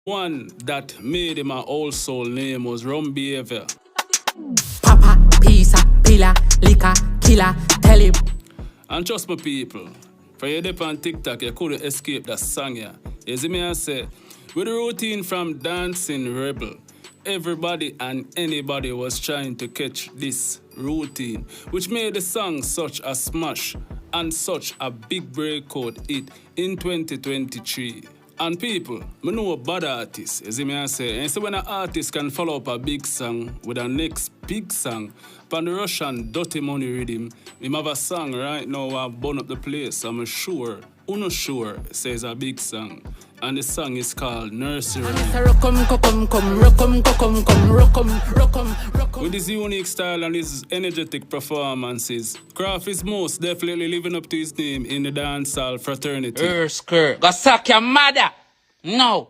One that made him a old soul name was Rum Behavior. Papa, pizza, pillar, liquor, killer, tell him. And trust my people, for you dip on TikTok, you couldn't escape that song here. You see me I say, with the routine from Dancing Rebel, everybody and anybody was trying to catch this routine, which made the song such a smash and such a big breakout hit in 2023. And people, I know a bad artist, you see me I say, and so when an artist can follow up a big song with a next big song, on the Rvssion Dirty Money Rhythm, him have a song right now I burn up the place, I'm sure, sure, says a big song. And the song is called Nursery. With his unique style and his energetic performances, Kraff is most definitely living up to his name in the dancehall fraternity. Skirt. Go suck your mother. No.